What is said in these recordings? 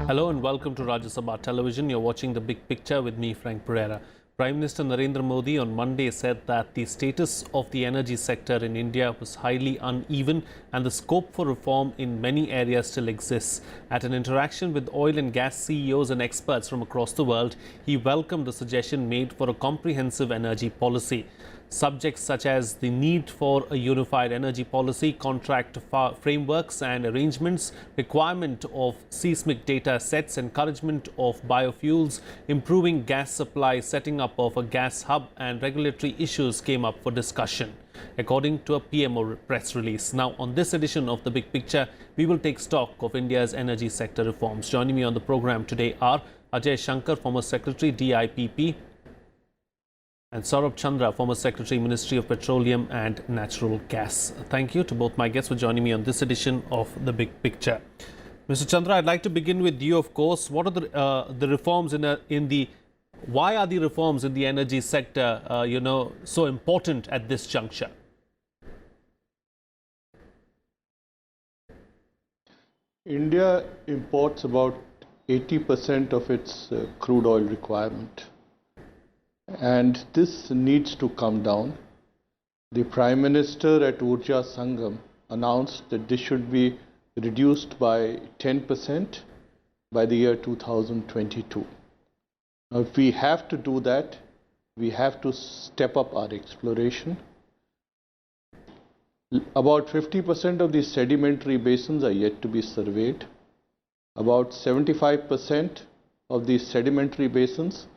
Hello and welcome to Rajya Sabha Television. You're watching The Big Picture with me, Frank Pereira. Prime Minister Narendra Modi on Monday said that the status of the energy sector in India was highly uneven and the scope for reform in many areas still exists. At an interaction with oil and gas CEOs and experts from across the world, he welcomed the suggestion made for a comprehensive energy policy. Subjects such as the need for a unified energy policy, contract frameworks and arrangements, requirement of seismic data sets, encouragement of biofuels, improving gas supply, setting up of a gas hub and regulatory issues came up for discussion, according to a PMO press release. Now, on this edition of The Big Picture, we will take stock of India's energy sector reforms. Joining me on the program today are Ajay, Shankar, former Secretary, DIPP, and Saurabh, Chandra, former Secretary, Ministry of Petroleum and Natural Gas. Thank you to both my guests for joining me on this edition of The Big Picture. Mr. Chandra, I'd like to begin with you, of course. What are the reforms why are the reforms in the energy sector, so important at this juncture? India imports about 80% of its crude oil requirement. And this needs to come down. The Prime Minister at Urja Sangam announced that this should be reduced by 10% by the year 2022. Now, if we have to do that, we have to step up our exploration. About 50% of the sedimentary basins are yet to be surveyed. About 75% of the sedimentary basins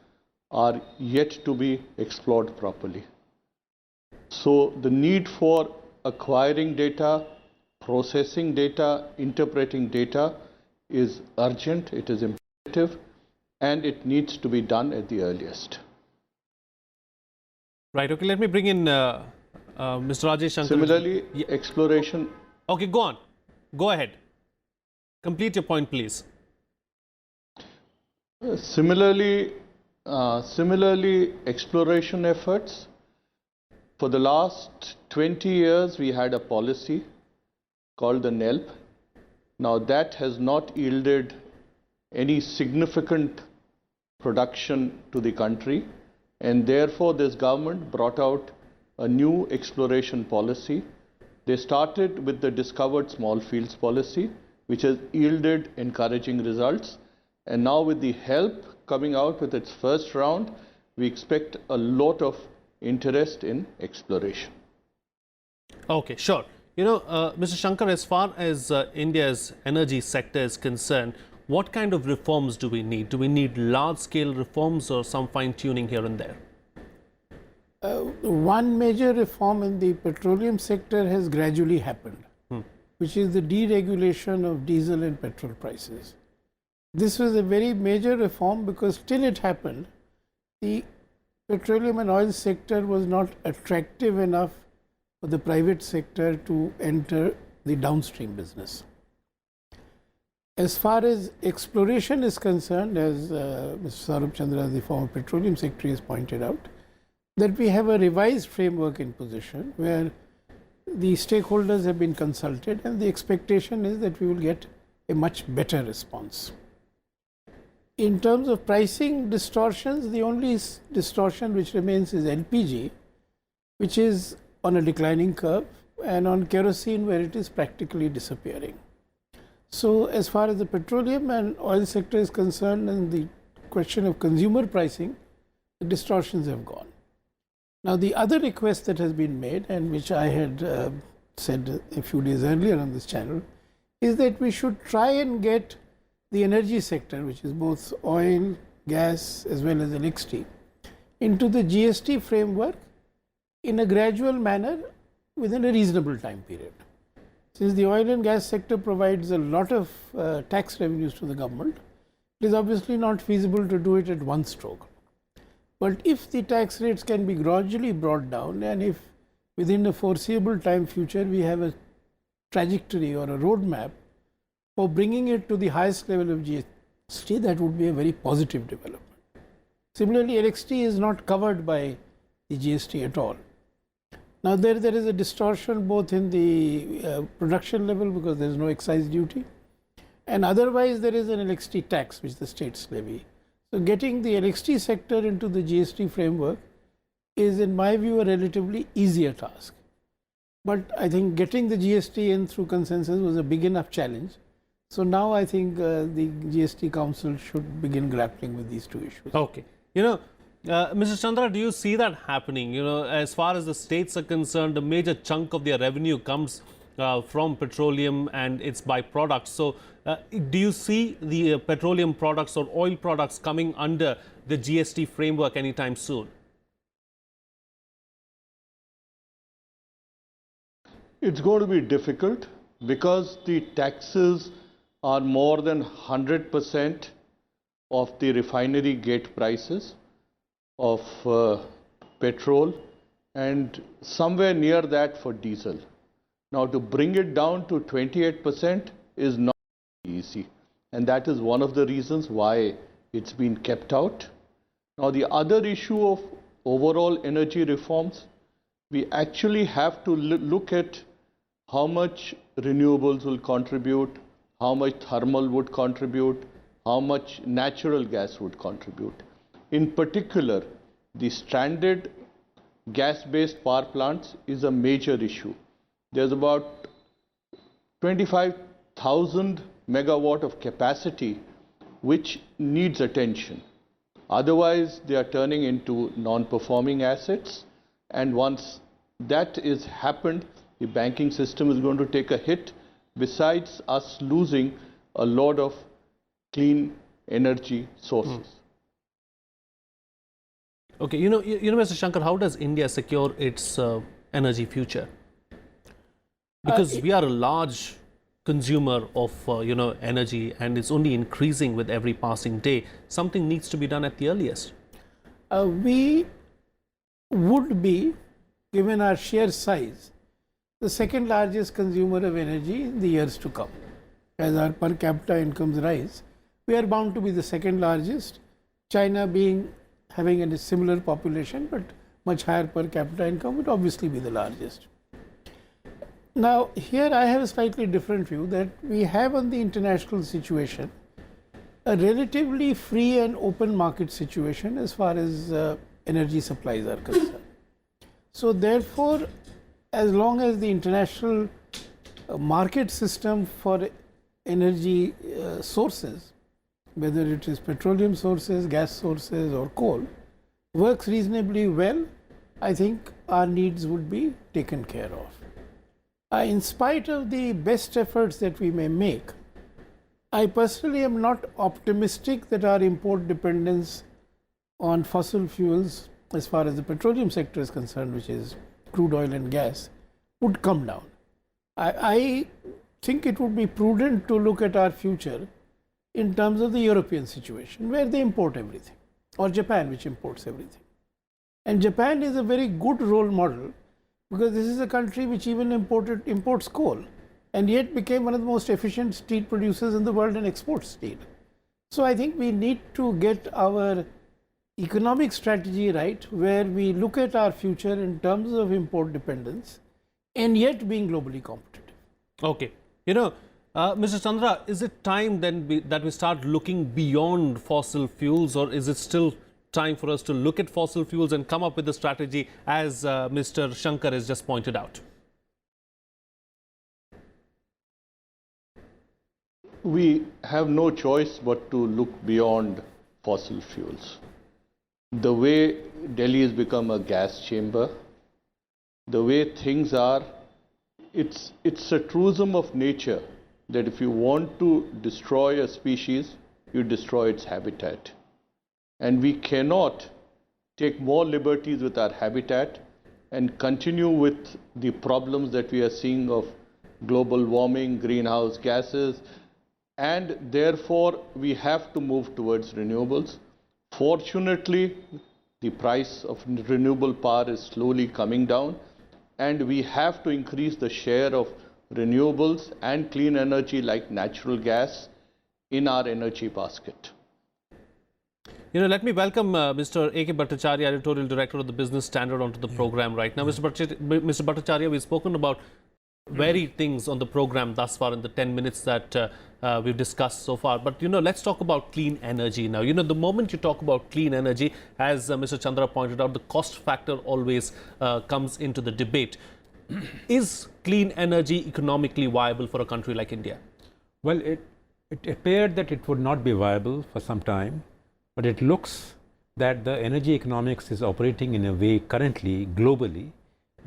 are yet to be explored properly. So the need for acquiring data, processing data, interpreting data is urgent, it is imperative, and it needs to be done at the earliest. Right, okay, let me bring in Mr. Ajay Shankar. Similarly, exploration. Okay, go on. Go ahead. Complete your point, please. Similarly, exploration efforts. For the last 20 years, we had a policy called the NELP. Now, that has not yielded any significant production to the country, and therefore this government brought out a new exploration policy. They started with the Discovered Small Fields policy, which has yielded encouraging results, and now with the help coming out with its first round, we expect a lot of interest in exploration. Okay, sure. Mr. Shankar, as far as India's energy sector is concerned, what kind of reforms do we need? Do we need large-scale reforms or some fine-tuning here and there? One major reform in the petroleum sector has gradually happened, which is the deregulation of diesel and petrol prices. This was a very major reform because till it happened, the petroleum and oil sector was not attractive enough for the private sector to enter the downstream business. As far as exploration is concerned, as Mr. Saurabh Chandra, the former Petroleum Secretary, has pointed out, that we have a revised framework in position where the stakeholders have been consulted and the expectation is that we will get a much better response. In terms of pricing distortions, the only distortion which remains is LPG, which is on a declining curve, and on kerosene where it is practically disappearing. So as far as the petroleum and oil sector is concerned and the question of consumer pricing, the distortions have gone. Now the other request that has been made, and which I had said a few days earlier on this channel, is that we should try and get the energy sector, which is both oil, gas as well as electricity, into the GST framework in a gradual manner within a reasonable time period. Since the oil and gas sector provides a lot of tax revenues to the government, it is obviously not feasible to do it at one stroke. But if the tax rates can be gradually brought down, and if within a foreseeable time future we have a trajectory or a roadmap for bringing it to the highest level of GST, that would be a very positive development. Similarly, electricity is not covered by the GST at all. Now there is a distortion both in the production level because there is no excise duty, And otherwise, there is an electricity tax which the states levy. So, getting the electricity sector into the GST framework is, in my view, a relatively easier task. But I think getting the GST in through consensus was a big enough challenge. So now I think the GST Council should begin grappling with these two issues. Okay. Mr. Chandra, do you see that happening? As far as the states are concerned, a major chunk of their revenue comes from petroleum and its byproducts. So, do you see the petroleum products or oil products coming under the GST framework anytime soon? It's going to be difficult because the taxes are more than 100% of the refinery gate prices of petrol and somewhere near that for diesel. Now, to bring it down to 28% is not easy, and that is one of the reasons why it's been kept out. Now, the other issue of overall energy reforms, we actually have to look at how much renewables will contribute, how much thermal would contribute, how much natural gas would contribute. In particular, the stranded gas-based power plants is a major issue. There's about 25,000 megawatt of capacity which needs attention. Otherwise, they are turning into non-performing assets, and once that is happened, the banking system is going to take a hit, besides us losing a lot of clean energy sources. Okay, Mr. Shankar, how does India secure its energy future? Because we are a large consumer of energy, and it's only increasing with every passing day. Something needs to be done at the earliest. We would be, given our sheer size, the second largest consumer of energy in the years to come. As our per capita incomes rise, we are bound to be the second largest, China having a similar population but much higher per capita income would obviously be the largest. Now, here I have a slightly different view that we have on the international situation a relatively free and open market situation as far as energy supplies are concerned. So, therefore, as long as the international market system for energy sources, whether it is petroleum sources, gas sources or coal, works reasonably well, I think our needs would be taken care of. In spite of the best efforts that we may make, I personally am not optimistic that our import dependence on fossil fuels as far as the petroleum sector is concerned, which is crude oil and gas, would come down. I think it would be prudent to look at our future in terms of the European situation, where they import everything, or Japan, which imports everything. And Japan is a very good role model because this is a country which even imports coal and yet became one of the most efficient steel producers in the world and exports steel. So I think we need to get our economic strategy right, where we look at our future in terms of import dependence and yet being globally competitive. Okay. Mr. Chandra, is it time then that we start looking beyond fossil fuels, or is it still time for us to look at fossil fuels and come up with a strategy as Mr. Shankar has just pointed out? We have no choice but to look beyond fossil fuels. The way Delhi has become a gas chamber, the way things are, it's a truism of nature that if you want to destroy a species, you destroy its habitat. And we cannot take more liberties with our habitat and continue with the problems that we are seeing of global warming, greenhouse gases, and therefore we have to move towards renewables. Fortunately, the price of renewable power is slowly coming down, and we have to increase the share of renewables and clean energy like natural gas in our energy basket. Let me welcome Mr. A.K. Bhattacharya, Editorial Director of the Business Standard, onto the program right now. Mr. Bhattacharya, we've spoken about varied things on the program thus far in the 10 minutes that we've discussed so far. But, let's talk about clean energy now. The moment you talk about clean energy, as Mr. Chandra pointed out, the cost factor always comes into the debate. Is clean energy economically viable for a country like India? Well, it appeared that it would not be viable for some time, but it looks that the energy economics is operating in a way currently, globally,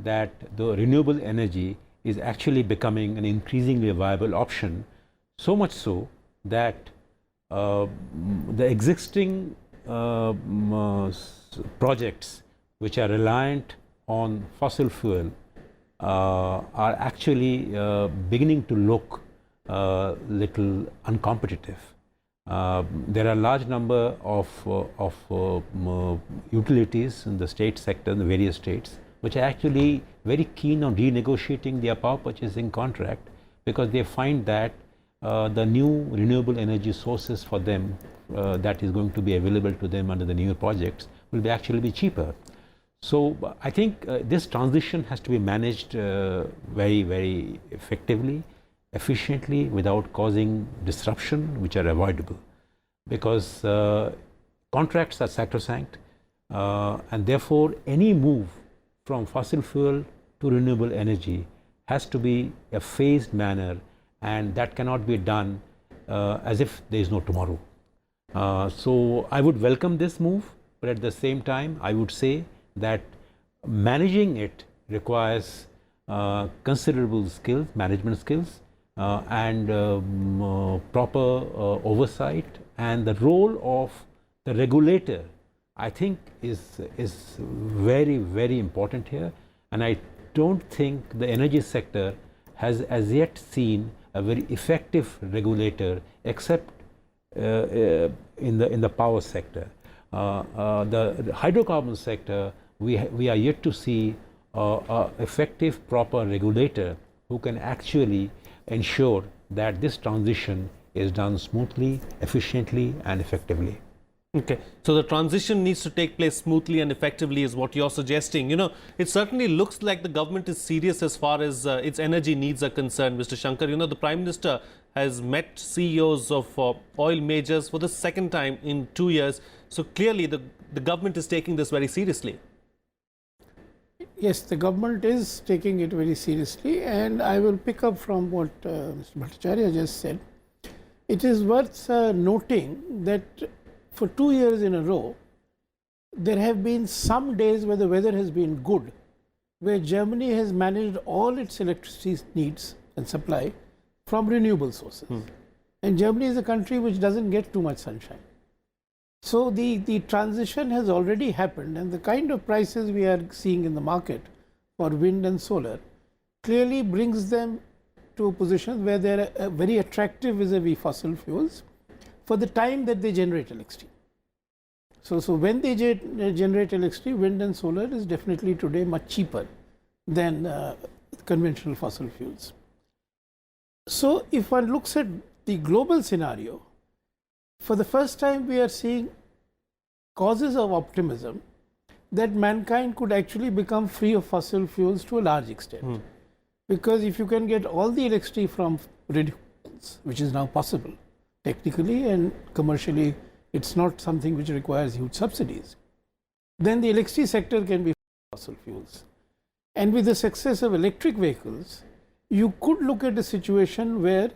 that the renewable energy is actually becoming an increasingly viable option, so much so that the existing projects which are reliant on fossil fuel are actually beginning to look little uncompetitive. There are a large number of utilities in the state sector, in the various states, which are actually very keen on renegotiating their power purchasing contract, because they find that the new renewable energy sources for them that is going to be available to them under the new projects will actually be cheaper. So I think this transition has to be managed very, very effectively, efficiently, without causing disruption, which are avoidable, because contracts are sacrosanct, and therefore any move from fossil fuel to renewable energy has to be a phased manner, and that cannot be done as if there is no tomorrow. So I would welcome this move, but at the same time I would say that managing it requires considerable skills, management skills, and proper oversight, and the role of the regulator, I think, is very, very important here. And I don't think the energy sector has as yet seen a very effective regulator, except in the power sector. The hydrocarbon sector, we are yet to see an effective, proper regulator who can actually ensure that this transition is done smoothly, efficiently, and effectively. Okay, so the transition needs to take place smoothly and effectively is what you're suggesting. It certainly looks like the government is serious as far as its energy needs are concerned, Mr. Shankar. The Prime Minister has met CEOs of oil majors for the second time in 2 years. So clearly the government is taking this very seriously. Yes, the government is taking it very seriously, and I will pick up from what Mr. Bhattacharya just said. It is worth noting that for 2 years in a row, there have been some days where the weather has been good, where Germany has managed all its electricity needs and supply from renewable sources. And Germany is a country which doesn't get too much sunshine. So the transition has already happened, and the kind of prices we are seeing in the market for wind and solar clearly brings them to a position where they are very attractive vis-a-vis fossil fuels for the time that they generate electricity. So when they generate electricity, wind and solar is definitely today much cheaper than conventional fossil fuels. So if one looks at the global scenario, for the first time we are seeing causes of optimism that mankind could actually become free of fossil fuels to a large extent. Because if you can get all the electricity from renewables, which is now possible technically and commercially, it's not something which requires huge subsidies, then the electricity sector can be free of fossil fuels. And with the success of electric vehicles, you could look at a situation where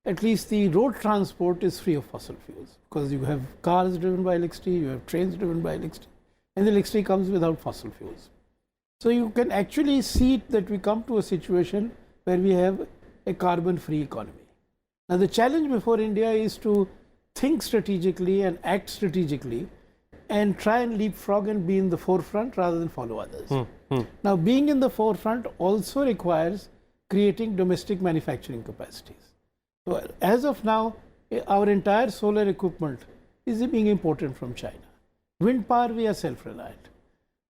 at least the road transport is free of fossil fuels, because you have cars driven by electricity, you have trains driven by electricity, and the electricity comes without fossil fuels. So you can actually see that we come to a situation where we have a carbon-free economy. Now the challenge before India is to think strategically and act strategically and try and leapfrog and be in the forefront rather than follow others. Now being in the forefront also requires creating domestic manufacturing capacities. So as of now, our entire solar equipment is being imported from China. Wind power, we are self-reliant.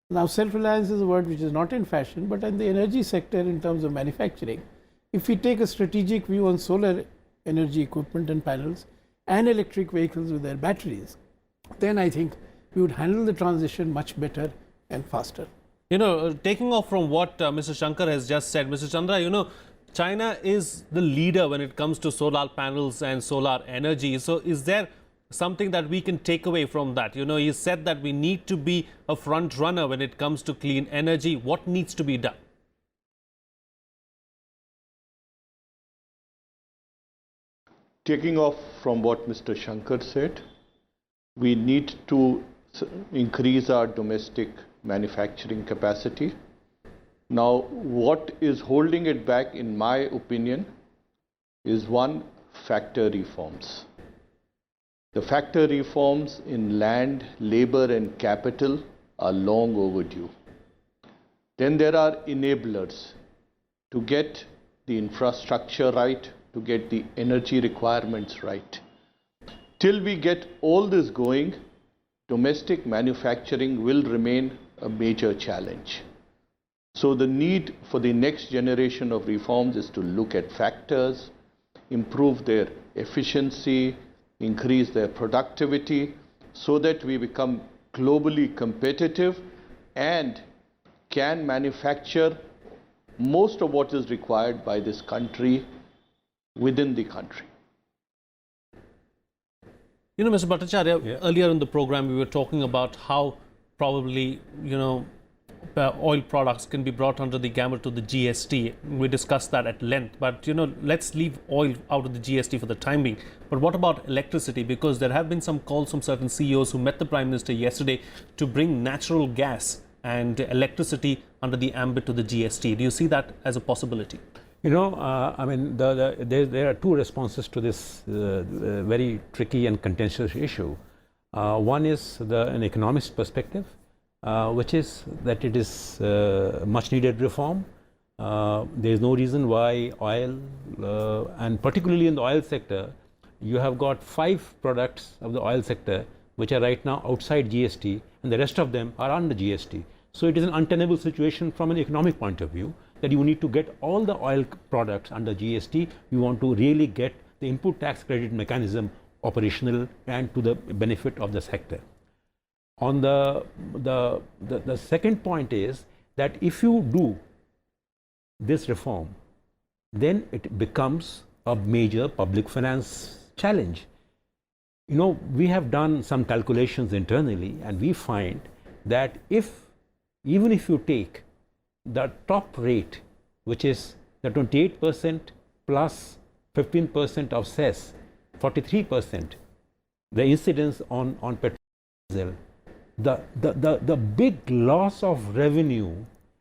Now self-reliance is a word which is not in fashion, but in the energy sector in terms of manufacturing, if we take a strategic view on solar energy equipment and panels and electric vehicles with their batteries, then I think we would handle the transition much better and faster. Taking off from what Mr. Shankar has just said, Mr. Chandra, China is the leader when it comes to solar panels and solar energy. So is there something that we can take away from that? You know, you said that we need to be a front runner when it comes to clean energy. What needs to be done? Taking off from what Mr. Shankar said, we need to increase our domestic manufacturing capacity. Now, what is holding it back, in my opinion, is one, factor reforms. The factor reforms in land, labor and capital are long overdue. Then there are enablers to get the infrastructure right, to get the energy requirements right. Till we get all this going, domestic manufacturing will remain a major challenge. So the need for the next generation of reforms is to look at factors, improve their efficiency, increase their productivity, so that we become globally competitive and can manufacture most of what is required by this country within the country. You know, Mr. Bhattacharya, earlier in the program, we were talking about how probably, you know, oil products can be brought under the gamut of the GST. We discussed that at length, but you know, let's leave oil out of the GST for the time being. But what about electricity? Because there have been some calls from certain CEOs who met the Prime Minister yesterday to bring natural gas and electricity under the ambit of the GST. Do you see that as a possibility? You know, I mean, there are two responses to this very tricky and contentious issue. One is an economist perspective, which is that it is much needed reform. There is no reason why oil, and particularly in the oil sector, you have got 5 products of the oil sector which are right now outside GST, and the rest of them are under GST. So it is an untenable situation from an economic point of view, that you need to get all the oil products under GST. You want to really get the input tax credit mechanism operational and to the benefit of the sector. On the second point is that if you do this reform, then it becomes a major public finance challenge. You know, we have done some calculations internally, and we find that even if you take the top rate, which is the 28% plus 15% of cess, 43%, the incidence on petrol diesel, the big loss of revenue,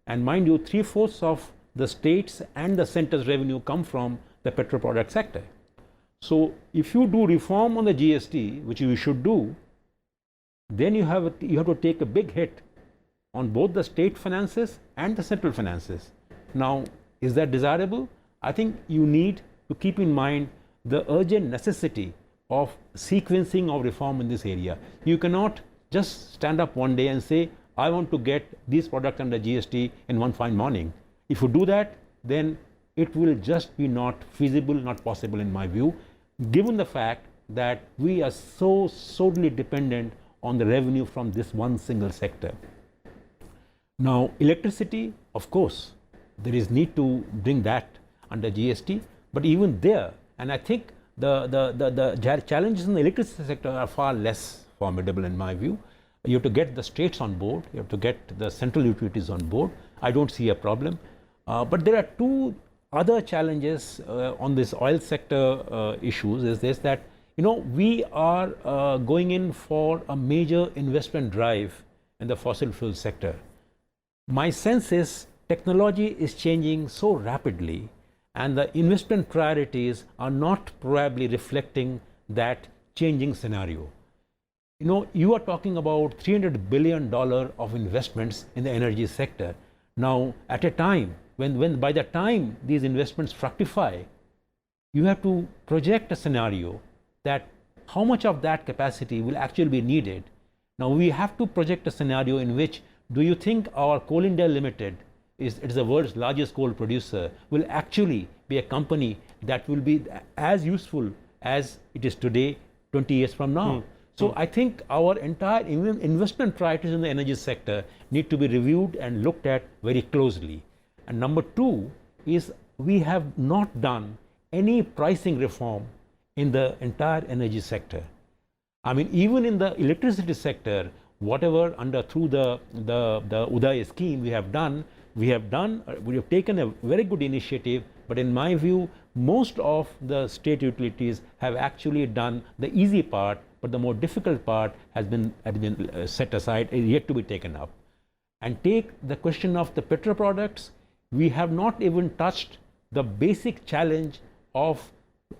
and mind you, 3/4 of the states and the center's revenue come from the petrol product sector. So if you do reform on the GST, which you should do, then you have to take a big hit on both the state finances and the central finances. Now, is that desirable? I think you need to keep in mind the urgent necessity of sequencing of reform in this area. You cannot just stand up one day and say, I want to get these products under GST in one fine morning. If you do that, then it will just be not feasible, not possible in my view, given the fact that we are so solely dependent on the revenue from this one single sector. Now, electricity, of course, there is need to bring that under GST, but even there, and I think the challenges in the electricity sector are far less formidable in my view. You have to get the states on board, you have to get the central utilities on board. I don't see a problem. But there are two other challenges on this oil sector issues. Is this, that you know, we are going in for a major investment drive in the fossil fuel sector. My sense is technology is changing so rapidly, and the investment priorities are not probably reflecting that changing scenario. You know, you are talking about $300 billion of investments in the energy sector. Now, at a time when by the time these investments fructify, you have to project a scenario that how much of that capacity will actually be needed. Now, we have to project a scenario in which, do you think our Coal India Limited is the world's largest coal producer, will actually be a company that will be as useful as it is today 20 years from now? So I think our entire investment priorities in the energy sector need to be reviewed and looked at very closely. And number two is we have not done any pricing reform in the entire energy sector. I mean, even in the electricity sector, whatever through the Uday scheme we have taken a very good initiative, but in my view, most of the state utilities have actually done the easy part, but the more difficult part has been set aside, is yet to be taken up. And take the question of the petro products, we have not even touched the basic challenge of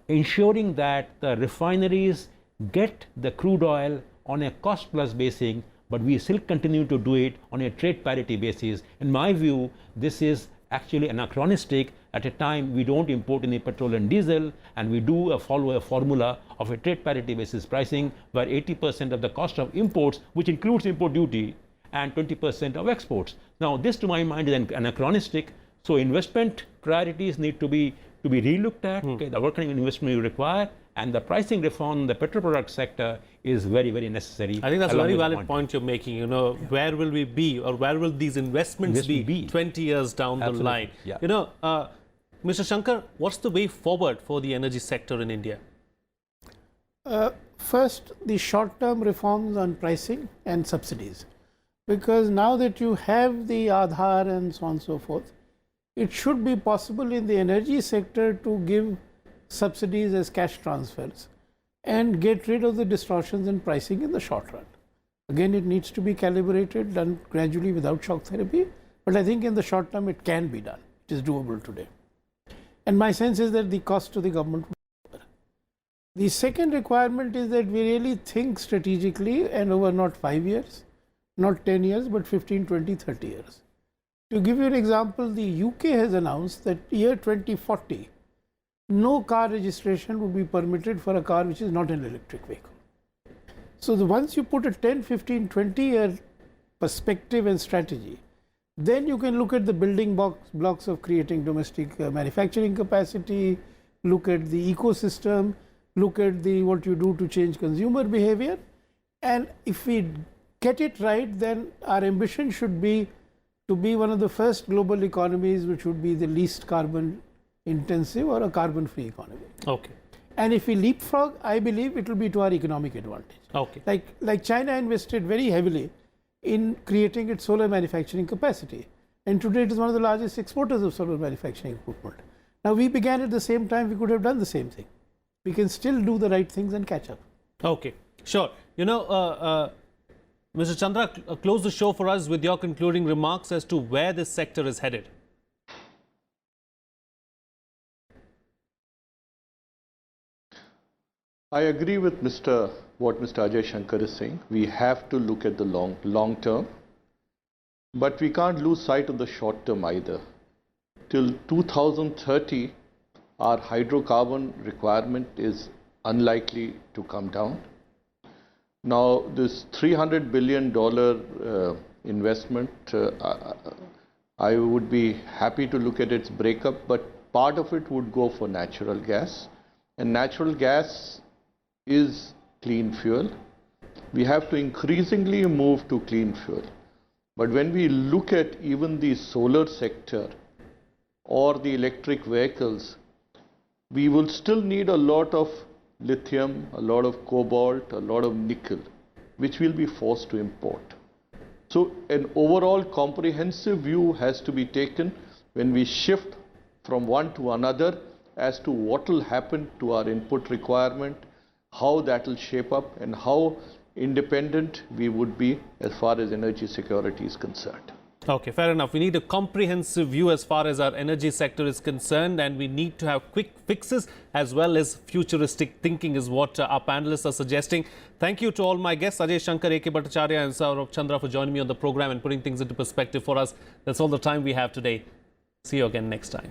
ensuring that the refineries get the crude oil on a cost plus basis, but we still continue to do it on a trade parity basis. In my view, this is actually anachronistic. At a time we don't import any petrol and diesel, and we do follow a formula of a trade parity basis pricing, where 80% of the cost of imports, which includes import duty, and 20% of exports. Now this, to my mind, is anachronistic. So investment priorities need to be relooked at. Okay, what kind of investment you require, and the pricing reform in the petro product sector is very, very necessary. I think that's a very valid point you're making. You know, where will we be, or where will these investments be 20 years down the line? Yeah. You know, Mr. Shankar, what's the way forward for the energy sector in India? First, the short-term reforms on pricing and subsidies. Because now that you have the Aadhaar and so on and so forth, it should be possible in the energy sector to give subsidies as cash transfers and get rid of the distortions in pricing in the short run. Again, it needs to be calibrated, done gradually without shock therapy, but I think in the short term it can be done. It is doable today. And my sense is that the cost to the government will be lower. The second requirement is that we really think strategically and over not 5 years, not 10 years, but 15, 20, 30 years. To give you an example, the UK has announced that year 2040, no car registration will be permitted for a car which is not an electric vehicle. So once you put a 10, 15, 20 year perspective and strategy, then you can look at the building blocks of creating domestic manufacturing capacity, look at the ecosystem, look at what you do to change consumer behavior. And if we get it right, then our ambition should be to be one of the first global economies which would be the least carbon intensive or a carbon free economy. Okay. And if we leapfrog, I believe it will be to our economic advantage. Okay. Like China invested very heavily in creating its solar manufacturing capacity. And today it is one of the largest exporters of solar manufacturing equipment. Now we began at the same time, we could have done the same thing. We can still do the right things and catch up. Okay, sure. You know, Mr. Chandra, close the show for us with your concluding remarks as to where this sector is headed. I agree with what Mr. Ajay Shankar is saying. We have to look at the long term, but we can't lose sight of the short term either. Till 2030, our hydrocarbon requirement is unlikely to come down. Now, this $300 billion investment, I would be happy to look at its breakup, but part of it would go for natural gas, and natural gas is clean fuel. We have to increasingly move to clean fuel. But when we look at even the solar sector or the electric vehicles, we will still need a lot of lithium, a lot of cobalt, a lot of nickel, which we'll be forced to import. So an overall comprehensive view has to be taken when we shift from one to another as to what will happen to our input requirement, how that will shape up, and how independent we would be as far as energy security is concerned. Okay, fair enough. We need a comprehensive view as far as our energy sector is concerned, and we need to have quick fixes as well as futuristic thinking is what our panelists are suggesting. Thank you to all my guests, Ajay, Shankar, A.K. Bhattacharya and Saurabh Chandra, for joining me on the program and putting things into perspective for us. That's all the time we have today. See you again next time.